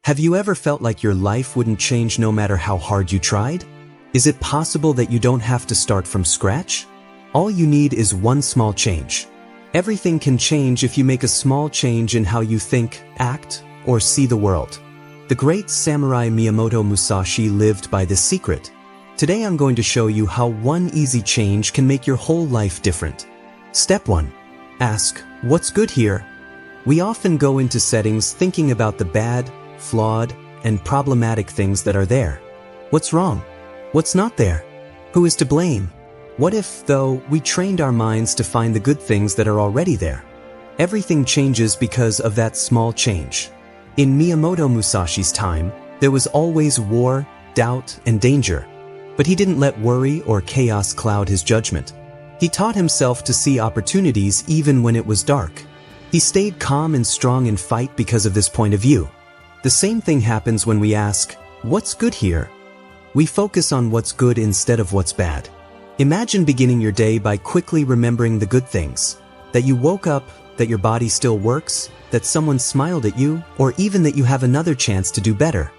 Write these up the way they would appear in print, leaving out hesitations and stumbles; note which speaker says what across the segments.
Speaker 1: Have you ever felt like your life wouldn't change no matter how hard you tried? Is it possible that you don't have to start from scratch? All you need is one small change. Everything can change if you make a small change in how you think, act, or see the world. The great samurai Miyamoto Musashi lived by this secret. Today I'm going to show you how one easy change can make your whole life different. Step 1. Ask, what's good here? We often go into settings thinking about the bad, flawed, and problematic things that are there. What's wrong? What's not there? Who is to blame? What if, though, we trained our minds to find the good things that are already there? Everything changes because of that small change. In Miyamoto Musashi's time, there was always war, doubt, and danger. But he didn't let worry or chaos cloud his judgment. He taught himself to see opportunities even when it was dark. He stayed calm and strong in fight because of this point of view. The same thing happens when we ask, what's good here? We focus on what's good instead of what's bad. Imagine beginning your day by quickly remembering the good things. That you woke up, that your body still works, that someone smiled at you, or even that you have another chance to do better.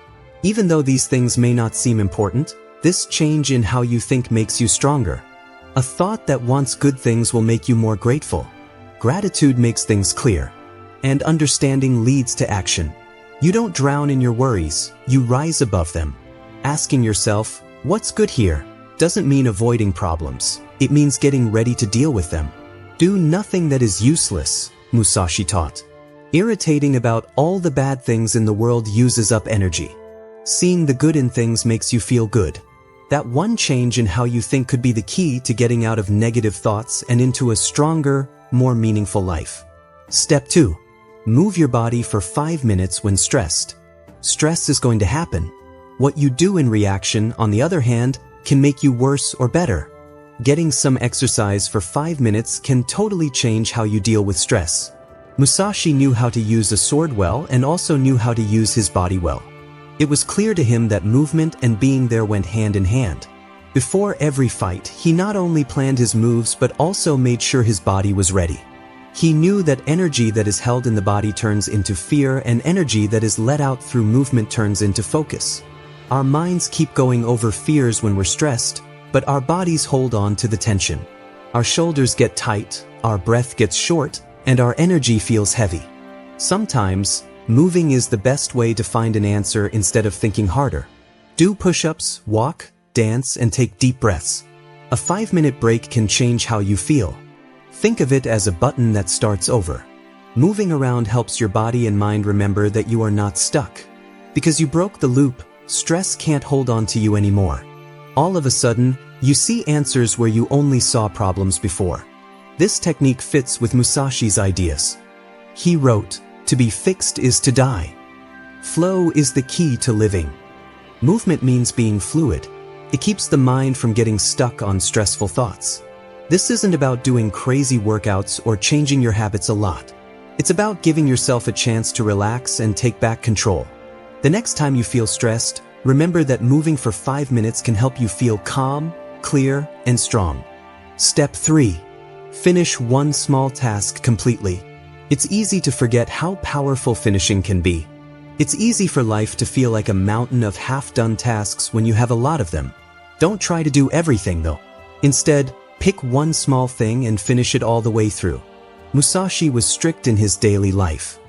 Speaker 1: Even though these things may not seem important, this change in how you think makes you stronger. A thought that wants good things will make you more grateful. Gratitude makes things clear. And understanding leads to action. You don't drown in your worries, you rise above them. Asking yourself, what's good here, doesn't mean avoiding problems. It means getting ready to deal with them. Do nothing that is useless, Musashi taught. Irritating about all the bad things in the world uses up energy. Seeing the good in things makes you feel good. That one change in how you think could be the key to getting out of negative thoughts and into a stronger, more meaningful life. Step 2. Move your body for 5 minutes when stressed. Stress is going to happen. What you do in reaction, on the other hand, can make you worse or better. Getting some exercise for 5 minutes can totally change how you deal with stress. Musashi knew how to use a sword well and also knew how to use his body well. It was clear to him that movement and being there went hand in hand. Before every fight, he not only planned his moves but also made sure his body was ready. He knew that energy that is held in the body turns into fear, and energy that is let out through movement turns into focus. Our minds keep going over fears when we're stressed, but our bodies hold on to the tension. Our shoulders get tight, our breath gets short, and our energy feels heavy. Sometimes, moving is the best way to find an answer instead of thinking harder. Do push-ups, walk, dance, and take deep breaths. A 5-minute break can change how you feel. Think of it as a button that starts over. Moving around helps your body and mind remember that you are not stuck. Because you broke the loop, stress can't hold on to you anymore. All of a sudden, you see answers where you only saw problems before. This technique fits with Musashi's ideas. He wrote, "To be fixed is to die." Flow is the key to living. Movement means being fluid. It keeps the mind from getting stuck on stressful thoughts. This isn't about doing crazy workouts or changing your habits a lot. It's about giving yourself a chance to relax and take back control. The next time you feel stressed, remember that moving for 5 minutes can help you feel calm, clear, and strong. Step 3. Finish one small task completely. It's easy to forget how powerful finishing can be. It's easy for life to feel like a mountain of half-done tasks when you have a lot of them. Don't try to do everything though. Instead, pick one small thing and finish it all the way through. Musashi was strict in his daily life.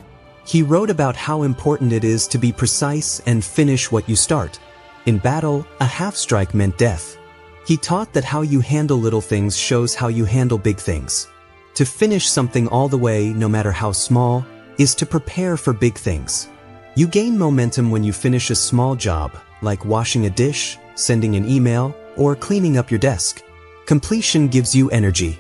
Speaker 1: He wrote about how important it is to be precise and finish what you start. In battle, a half strike meant death. He taught that how you handle little things shows how you handle big things. To finish something all the way, no matter how small, is to prepare for big things. You gain momentum when you finish a small job, like washing a dish, sending an email, or cleaning up your desk. Completion gives you energy.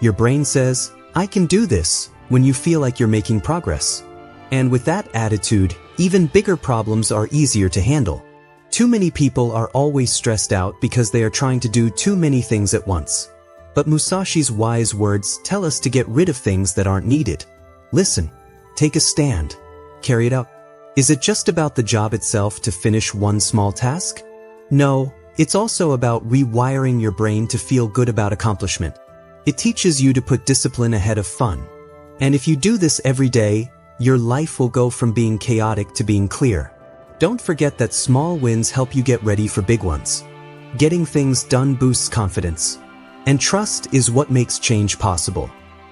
Speaker 1: Your brain says, I can do this, when you feel like you're making progress. And with that attitude, even bigger problems are easier to handle. Too many people are always stressed out because they are trying to do too many things at once. But Musashi's wise words tell us to get rid of things that aren't needed. Listen, take a stand, carry it out. Is it just about the job itself to finish one small task? No, it's also about rewiring your brain to feel good about accomplishment. It teaches you to put discipline ahead of fun. And if you do this every day, your life will go from being chaotic to being clear. Don't forget that small wins help you get ready for big ones. Getting things done boosts confidence. And trust is what makes change possible.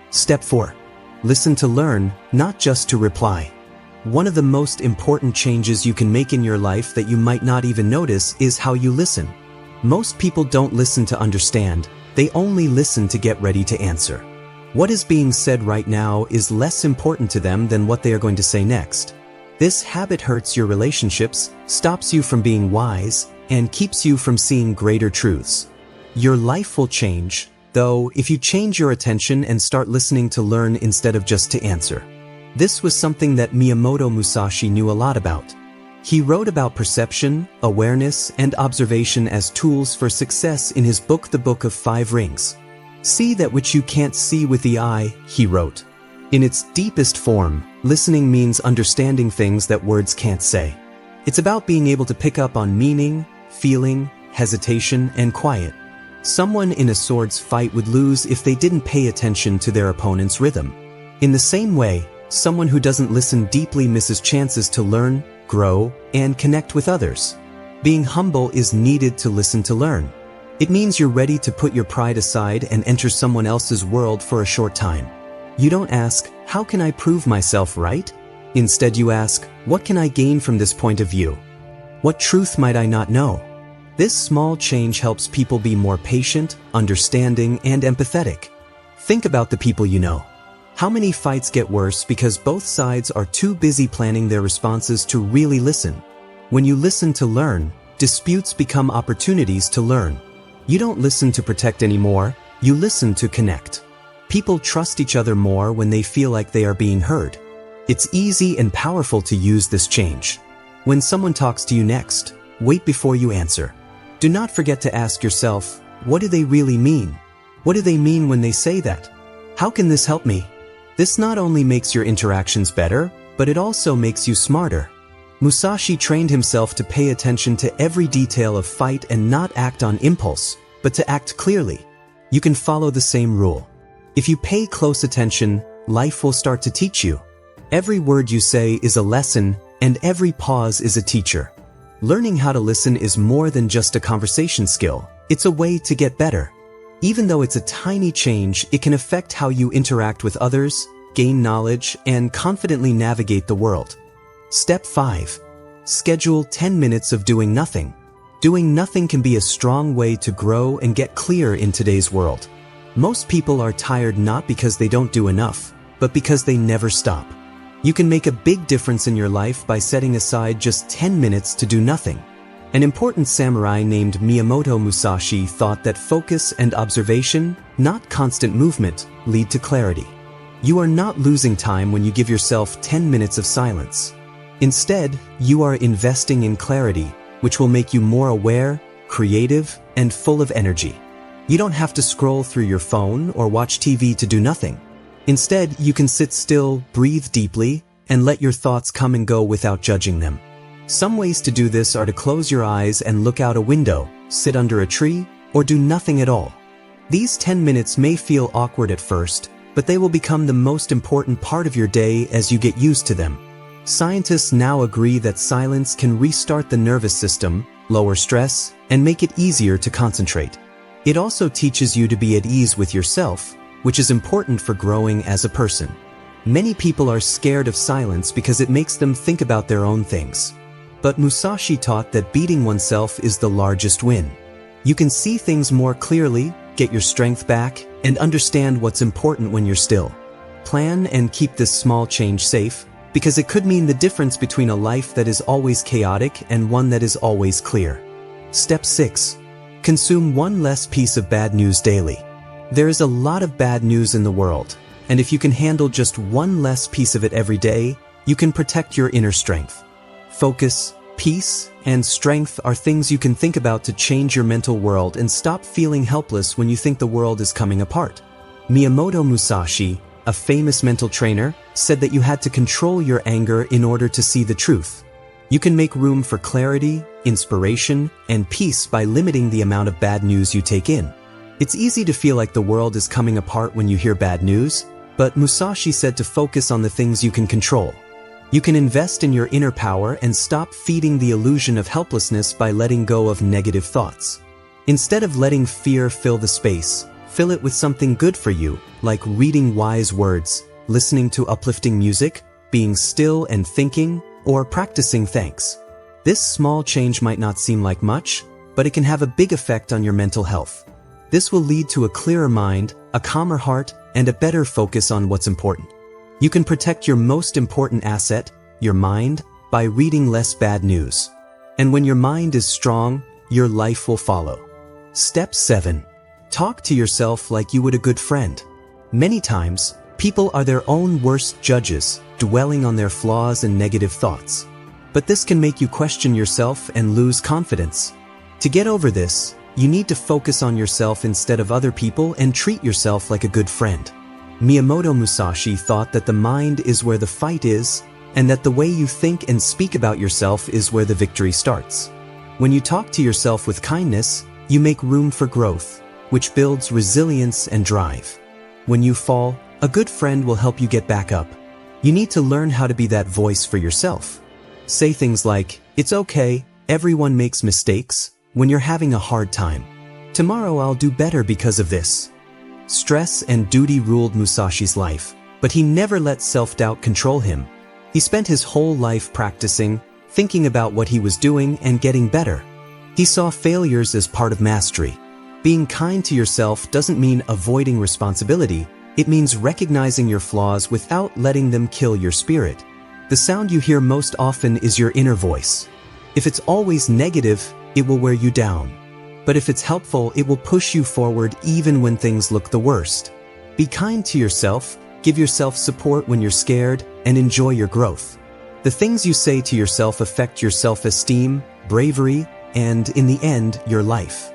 Speaker 1: Step 4. Listen to learn, not just to reply. One of the most important changes you can make in your life that you might not even notice is how you listen. Most people don't listen to understand, they only listen to get ready to answer. What is being said right now is less important to them than what they are going to say next. This habit hurts your relationships, stops you from being wise, and keeps you from seeing greater truths. Your life will change, though, if you change your attention and start listening to learn instead of just to answer. This was something that Miyamoto Musashi knew a lot about. He wrote about perception, awareness, and observation as tools for success in his book The Book of Five Rings. See that which you can't see with the eye, he wrote. In its deepest form, listening means understanding things that words can't say. It's about being able to pick up on meaning, feeling, hesitation, and quiet. Someone in a swords fight would lose if they didn't pay attention to their opponent's rhythm. In the same way, someone who doesn't listen deeply misses chances to learn, grow, and connect with others. Being humble is needed to listen to learn. It means you're ready to put your pride aside and enter someone else's world for a short time. You don't ask, how can I prove myself right? Instead you ask, what can I gain from this point of view? What truth might I not know? This small change helps people be more patient, understanding, and empathetic. Think about the people you know. How many fights get worse because both sides are too busy planning their responses to really listen? When you listen to learn, disputes become opportunities to learn. You don't listen to protect anymore, you listen to connect. People trust each other more when they feel like they are being heard. It's easy and powerful to use this change. When someone talks to you next, wait before you answer. Do not forget to ask yourself, what do they really mean? What do they mean when they say that? How can this help me? This not only makes your interactions better, but it also makes you smarter. Musashi trained himself to pay attention to every detail of fight and not act on impulse, but to act clearly. You can follow the same rule. If you pay close attention, life will start to teach you. Every word you say is a lesson, and every pause is a teacher. Learning how to listen is more than just a conversation skill. It's a way to get better. Even though it's a tiny change, it can affect how you interact with others, gain knowledge, and confidently navigate the world. Step 5. Schedule 10 minutes of doing nothing. Doing nothing can be a strong way to grow and get clear in today's world. Most people are tired not because they don't do enough, but because they never stop. You can make a big difference in your life by setting aside just 10 minutes to do nothing. An important samurai named Miyamoto Musashi thought that focus and observation, not constant movement, lead to clarity. You are not losing time when you give yourself 10 minutes of silence. Instead, you are investing in clarity, which will make you more aware, creative, and full of energy. You don't have to scroll through your phone or watch TV to do nothing. Instead, you can sit still, breathe deeply, and let your thoughts come and go without judging them. Some ways to do this are to close your eyes and look out a window, sit under a tree, or do nothing at all. These 10 minutes may feel awkward at first, but they will become the most important part of your day as you get used to them. Scientists now agree that silence can restart the nervous system, lower stress, and make it easier to concentrate. It also teaches you to be at ease with yourself, which is important for growing as a person. Many people are scared of silence because it makes them think about their own things. But Musashi taught that beating oneself is the largest win. You can see things more clearly, get your strength back, and understand what's important when you're still. Plan and keep this small change safe, because it could mean the difference between a life that is always chaotic and one that is always clear. Step 6. Consume one less piece of bad news daily. There is a lot of bad news in the world, and if you can handle just one less piece of it every day, you can protect your inner strength. Focus, peace, and strength are things you can think about to change your mental world and stop feeling helpless when you think the world is coming apart. Miyamoto Musashi, a famous mental trainer, said that you had to control your anger in order to see the truth. You can make room for clarity, inspiration, and peace by limiting the amount of bad news you take in. It's easy to feel like the world is coming apart when you hear bad news, but Musashi said to focus on the things you can control. You can invest in your inner power and stop feeding the illusion of helplessness by letting go of negative thoughts. Instead of letting fear fill the space, fill it with something good for you, like reading wise words, listening to uplifting music, being still and thinking, or practicing thanks. This small change might not seem like much, but it can have a big effect on your mental health. This will lead to a clearer mind, a calmer heart, and a better focus on what's important. You can protect your most important asset, your mind, by reading less bad news. And when your mind is strong, your life will follow. Step 7. Talk to yourself like you would a good friend. Many times, people are their own worst judges, dwelling on their flaws and negative thoughts. But this can make you question yourself and lose confidence. To get over this, you need to focus on yourself instead of other people and treat yourself like a good friend. Miyamoto Musashi thought that the mind is where the fight is, and that the way you think and speak about yourself is where the victory starts. When you talk to yourself with kindness, you make room for growth, which builds resilience and drive. When you fall, a good friend will help you get back up. You need to learn how to be that voice for yourself. Say things like, "It's okay, everyone makes mistakes," when you're having a hard time. "Tomorrow I'll do better because of this." Stress and duty ruled Musashi's life, but he never let self-doubt control him. He spent his whole life practicing, thinking about what he was doing and getting better. He saw failures as part of mastery. Being kind to yourself doesn't mean avoiding responsibility. It means recognizing your flaws without letting them kill your spirit. The sound you hear most often is your inner voice. If it's always negative, it will wear you down. But if it's helpful, it will push you forward even when things look the worst. Be kind to yourself, give yourself support when you're scared, and enjoy your growth. The things you say to yourself affect your self-esteem, bravery, and, in the end, your life.